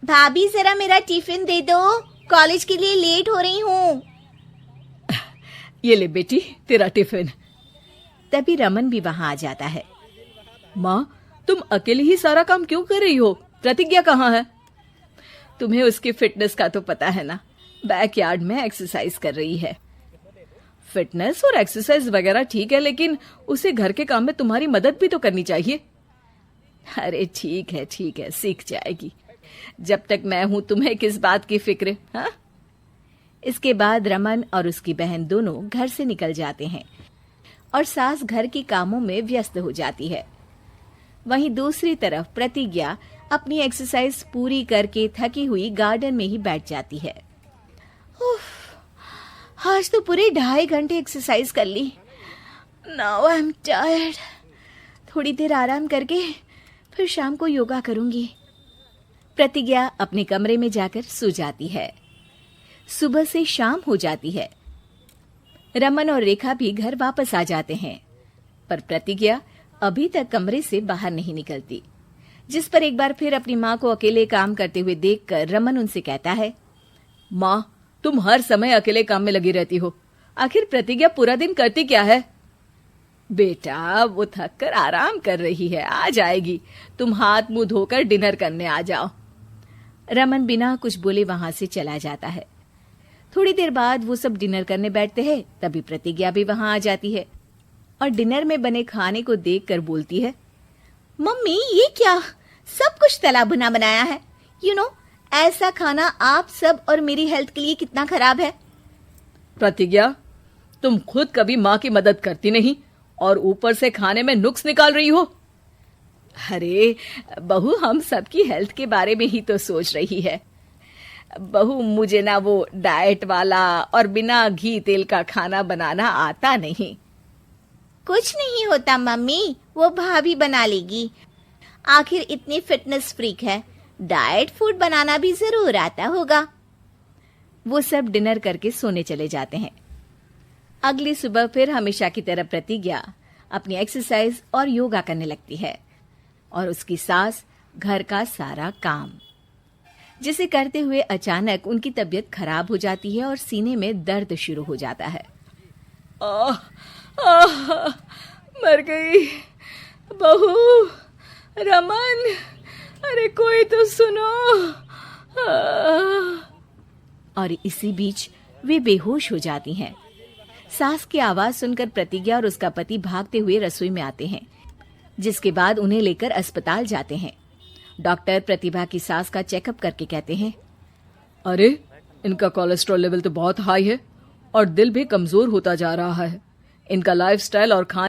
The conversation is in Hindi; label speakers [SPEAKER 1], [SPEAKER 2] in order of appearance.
[SPEAKER 1] भाभी जरा मेरा टिफिन दे दो, कॉलेज के लिए लेट हो रही हूँ।
[SPEAKER 2] ये ले बेटी तेरा टिफिन।
[SPEAKER 1] तभी रमन भी वहाँ आ जाता है।
[SPEAKER 2] माँ, तुम अकेले ही सारा काम क्यों कर रही हो? प्रतिज्ञा कहाँ है? तुम्हें उसकी फिटनेस का तो पता है ना, बैकयार्ड में एक्सरसाइज कर रही है। फिटनेस और एक्सरसाइज वगैरह ठीक है, लेकिन उसे घर के काम में तुम्हारी मदद भी तो करनी चाहिए। अरे ठीक है सीख जाएगी। जब तक मैं हूं तुम्हें किस बात की फिक्र? हाँ?
[SPEAKER 1] इसके बाद रमन और उसकी बहन दोनों घर से निकल जाते हैं और सास घर के कामों में व्यस्त हो जाती है। वहीं दूसरी तरफ प्रतिज्ञा अपनी एक्सरसाइज पूरी करके थकी हुई गार्डन में ही बैठ जाती है। आज तो पूरे 2.5 घंटे एक्सरसाइज कर ली। Now I am tired. थोड़ी देर आराम करके फिर शाम को योगा करूंगी। प्रतिज्ञा अपने कमरे में जाकर सो जाती है। सुबह से शाम हो जाती है। रमन और रेखा भी घर वापस आ जाते हैं, पर प्रतिज्ञा अभी तक कमरे से बाहर नहीं निकलती, जिस पर एक बार फिर अपनी माँ को अकेले काम करते हुए देखकर रमन उनसे कहता है,
[SPEAKER 2] माँ, तुम हर समय अकेले काम में लगी रहती हो। आखिर प्रतिज्ञा पूरा दिन करती क्या है? बेटा, वो थक कर आराम कर रही है, आ जाएगी। तुम हाथ मुंह धोकर डिनर करने आ जाओ।
[SPEAKER 1] रमन बिना कुछ बोले वहां से चला जाता है। थोड़ी देर बाद वो सब डिनर करने बैठते हैं। तभी प्रतिज्ञा भी वहां आ जाती है और डिनर में बने खाने को देखकर बोलती है, मम्मी ये क्या, सब कुछ तला भुना बनाया है। यू नो, ऐसा खाना आप सब और मेरी हेल्थ के लिए कितना खराब है।
[SPEAKER 2] प्रतिज्ञा, तुम खुद कभी माँ की मदद करती नहीं और ऊपर से खाने में नुक्स निकाल रही हो।
[SPEAKER 1] अरे बहू, हम सबकी हेल्थ के बारे में ही तो सोच रही है। बहू, मुझे ना वो डाइट वाला और बिना घी तेल का खाना बनाना आता नहीं। कुछ नहीं होता मम्मी, वो भाभी बना लेगी। आखिर इतनी फिटनेस फ्रीक है, डाइट फूड बनाना भी जरूर आता होगा। वो सब डिनर करके सोने चले जाते हैं। अगली सुबह फिर हमेशा की तरह प्रतिज्ञा अपनी एक्सरसाइज और योगा करने लगती है और उसकी सास घर का सारा काम, जिसे करते हुए अचानक उनकी तबीयत खराब हो जाती है और सीने में दर्द शुरू हो जाता है।
[SPEAKER 2] मर गई बहू। रमन, अरे कोई तो सुनो।
[SPEAKER 1] और इसी बीच वे बेहोश हो जाती हैं। सास की आवाज सुनकर प्रतिज्ञा और उसका पति भागते हुए रसोई में आते हैं, जिसके बाद उन्हें लेकर अस्पताल जाते हैं। डॉक्टर प्रतिभा की सास का चेकअप करके कहते हैं,
[SPEAKER 2] अरे इनका कोलेस्ट्रॉल लेवल तो बहुत हाई है और दिल भी कमजोर होता जा रहा है। इनका लाइफस्टाइल और खान